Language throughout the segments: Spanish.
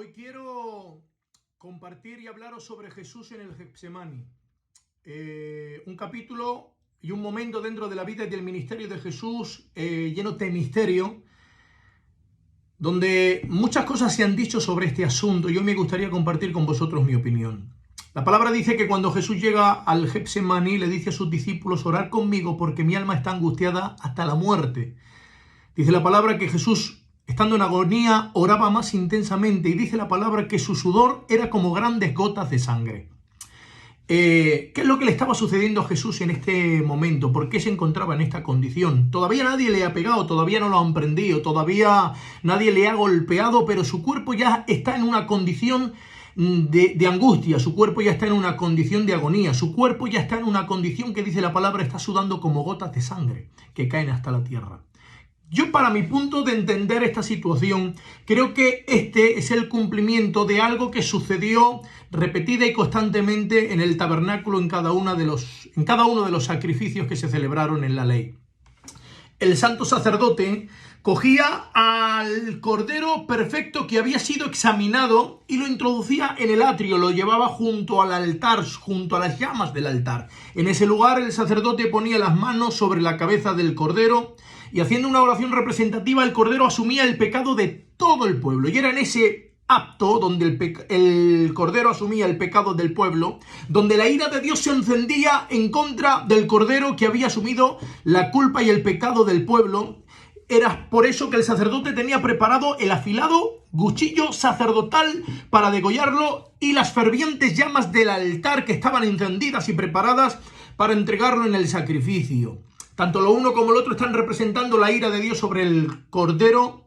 Hoy quiero compartir y hablaros sobre Jesús en el Getsemaní. Un capítulo y un momento dentro de la vida y del ministerio de Jesús lleno de misterio, donde muchas cosas se han dicho sobre este asunto y hoy me gustaría compartir con vosotros mi opinión. La palabra dice que cuando Jesús llega al Getsemaní le dice a sus discípulos: orad conmigo porque mi alma está angustiada hasta la muerte. Dice la palabra que Jesús, estando en agonía, oraba más intensamente, y dice la palabra que su sudor era como grandes gotas de sangre. ¿Qué es lo que le estaba sucediendo a Jesús en este momento? ¿Por qué se encontraba en esta condición? Todavía nadie le ha pegado, todavía no lo han prendido, todavía nadie le ha golpeado, pero su cuerpo ya está en una condición de angustia, su cuerpo ya está en una condición de agonía, su cuerpo ya está en una condición que, dice la palabra, está sudando como gotas de sangre que caen hasta la tierra. Yo, para mi punto de entender esta situación, creo que este es el cumplimiento de algo que sucedió repetida y constantemente en el tabernáculo en cada uno de los sacrificios que se celebraron en la ley. El santo sacerdote cogía al cordero perfecto que había sido examinado y lo introducía en el atrio, lo llevaba junto al altar, junto a las llamas del altar. En ese lugar el sacerdote ponía las manos sobre la cabeza del cordero y, haciendo una oración representativa, el cordero asumía el pecado de todo el pueblo. Y era en ese acto donde el cordero asumía el pecado del pueblo, donde la ira de Dios se encendía en contra del cordero que había asumido la culpa y el pecado del pueblo. Era por eso que el sacerdote tenía preparado el afilado cuchillo sacerdotal para degollarlo y las fervientes llamas del altar que estaban encendidas y preparadas para entregarlo en el sacrificio. Tanto lo uno como el otro están representando la ira de Dios sobre el cordero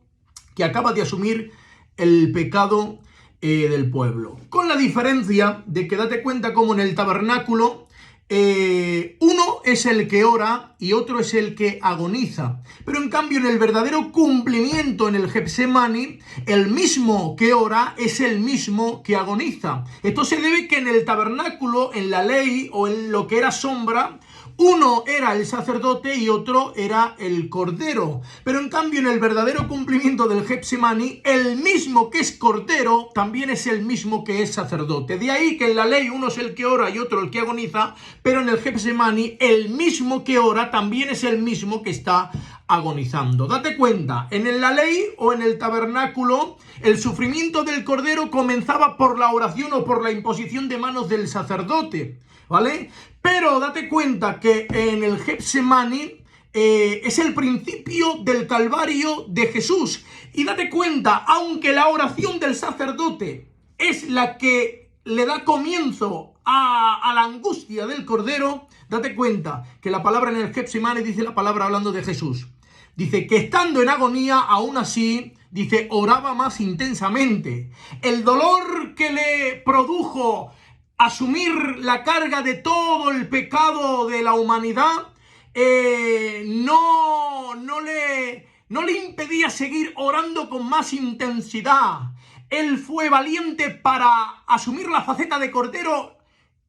que acaba de asumir el pecado del pueblo. Con la diferencia de que date cuenta como en el tabernáculo uno es el que ora y otro es el que agoniza. Pero en cambio en el verdadero cumplimiento en el Getsemaní, el mismo que ora es el mismo que agoniza. Esto se debe que en el tabernáculo, en la ley o en lo que era sombra, uno era el sacerdote y otro era el cordero. Pero en cambio en el verdadero cumplimiento del Getsemaní, el mismo que es cordero también es el mismo que es sacerdote. De ahí que en la ley uno es el que ora y otro el que agoniza, pero en el Getsemaní el mismo que ora también es el mismo que está agonizando. Date cuenta, en la ley o en el tabernáculo, el sufrimiento del cordero comenzaba por la oración o por la imposición de manos del sacerdote, ¿vale? Pero date cuenta que en el Getsemaní es el principio del Calvario de Jesús. Y date cuenta, aunque la oración del sacerdote es la que le da comienzo a la angustia del cordero, date cuenta que la palabra en el Getsemaní, dice la palabra hablando de Jesús, dice que estando en agonía, aún así, dice, oraba más intensamente. El dolor que le produjo asumir la carga de todo el pecado de la humanidad no le impedía seguir orando con más intensidad. Él fue valiente para asumir la faceta de cordero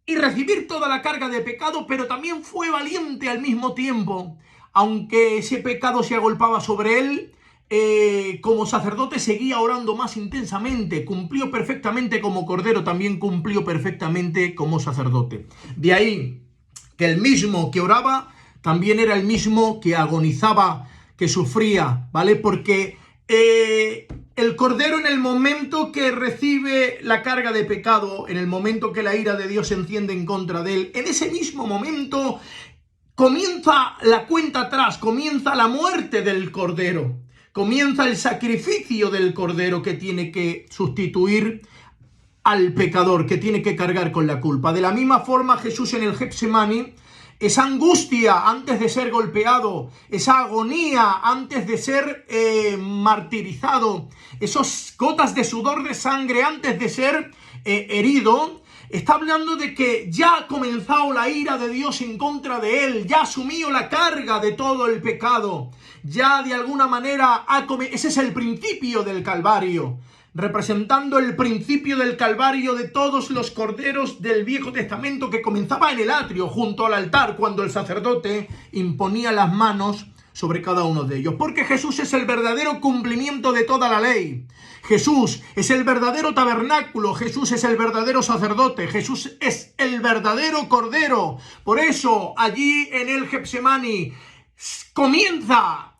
y recibir toda la carga de pecado, pero también fue valiente al mismo tiempo. Aunque ese pecado se agolpaba sobre él, como sacerdote seguía orando más intensamente. Cumplió perfectamente como cordero, también cumplió perfectamente como sacerdote. De ahí que el mismo que oraba también era el mismo que agonizaba, que sufría, ¿vale? Porque el cordero, en el momento que recibe la carga de pecado, en el momento que la ira de Dios se enciende en contra de él, en ese mismo momento comienza la cuenta atrás, comienza la muerte del cordero, comienza el sacrificio del cordero que tiene que sustituir al pecador, que tiene que cargar con la culpa. De la misma forma, Jesús en el Getsemaní, esa angustia antes de ser golpeado, esa agonía antes de ser martirizado, esas gotas de sudor de sangre antes de ser herido, está hablando de que ya ha comenzado la ira de Dios en contra de él, ya ha asumido la carga de todo el pecado, ya de alguna manera ese es el principio del Calvario, representando el principio del Calvario de todos los corderos del Viejo Testamento, que comenzaba en el atrio junto al altar cuando el sacerdote imponía las manos sobre cada uno de ellos. Porque Jesús es el verdadero cumplimiento de toda la ley. Jesús es el verdadero tabernáculo, Jesús es el verdadero sacerdote, Jesús es el verdadero cordero. Por eso allí en el Getsemaní comienza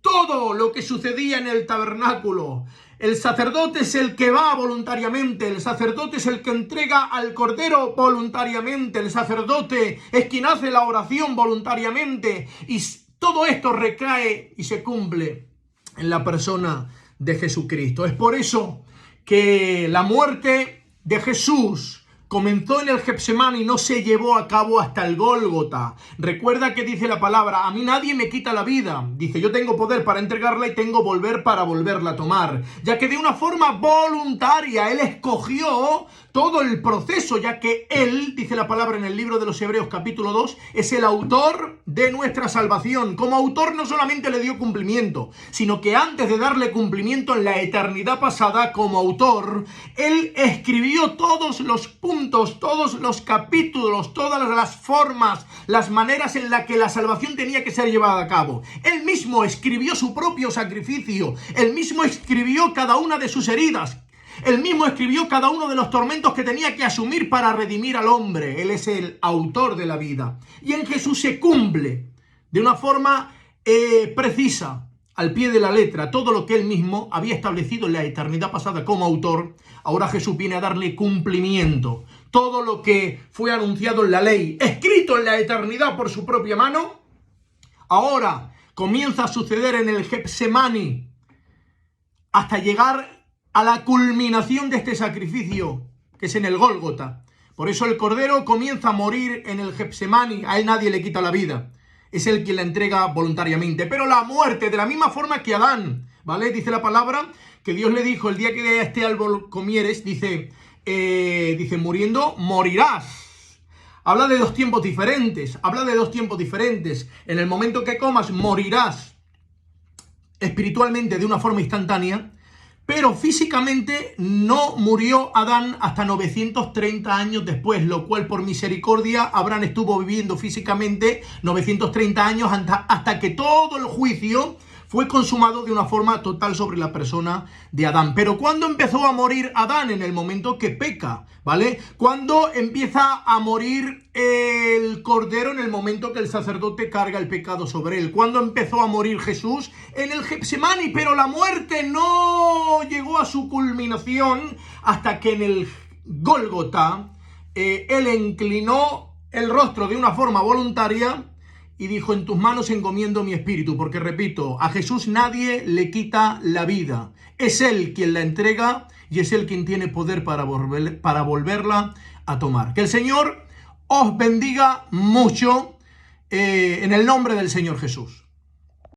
todo lo que sucedía en el tabernáculo. El sacerdote es el que va voluntariamente, el sacerdote es el que entrega al cordero voluntariamente, el sacerdote es quien hace la oración voluntariamente, y todo esto recae y se cumple en la persona de Jesucristo. Es por eso que la muerte de Jesús comenzó en el Getsemaní y no se llevó a cabo hasta el Gólgota. Recuerda que dice la palabra: a mí nadie me quita la vida. Dice: yo tengo poder para entregarla y tengo poder para volverla a tomar. Ya que de una forma voluntaria Él escogió todo el proceso, ya que Él, dice la palabra en el libro de los Hebreos capítulo 2, es el autor de nuestra salvación. Como autor no solamente le dio cumplimiento, sino que antes de darle cumplimiento en la eternidad pasada, como autor, Él escribió todos los puntos, todos los capítulos, todas las formas, las maneras en las que la salvación tenía que ser llevada a cabo. Él mismo escribió su propio sacrificio, Él mismo escribió cada una de sus heridas, Él mismo escribió cada uno de los tormentos que tenía que asumir para redimir al hombre. Él es el autor de la vida. Y en Jesús se cumple de una forma precisa, al pie de la letra, todo lo que Él mismo había establecido en la eternidad pasada como autor. Ahora Jesús viene a darle cumplimiento. Todo lo que fue anunciado en la ley, escrito en la eternidad por su propia mano, ahora comienza a suceder en el Getsemaní hasta llegar a la culminación de este sacrificio, que es en el Gólgota. Por eso el Cordero comienza a morir en el Getsemaní. A Él nadie le quita la vida. Es Él quien la entrega voluntariamente. Pero la muerte, de la misma forma que Adán, ¿vale? Dice la palabra que Dios le dijo: el día que de este árbol comieres, dice, muriendo, morirás. Habla de dos tiempos diferentes. En el momento que comas, morirás espiritualmente de una forma instantánea. Pero físicamente no murió Adán hasta 930 años después, lo cual por misericordia Abraham estuvo viviendo físicamente 930 años hasta que todo el juicio fue consumado de una forma total sobre la persona de Adán. Pero ¿cuándo empezó a morir Adán? En el momento que peca, ¿vale? ¿Cuándo empieza a morir el Cordero? En el momento que el sacerdote carga el pecado sobre él. ¿Cuándo empezó a morir Jesús? En el Getsemaní. Pero la muerte no llegó a su culminación hasta que en el Gólgota Él inclinó el rostro de una forma voluntaria y dijo: en tus manos encomiendo mi espíritu. Porque, repito, a Jesús nadie le quita la vida. Es Él quien la entrega y es Él quien tiene poder para volverla a tomar. Que el Señor os bendiga mucho en el nombre del Señor Jesús.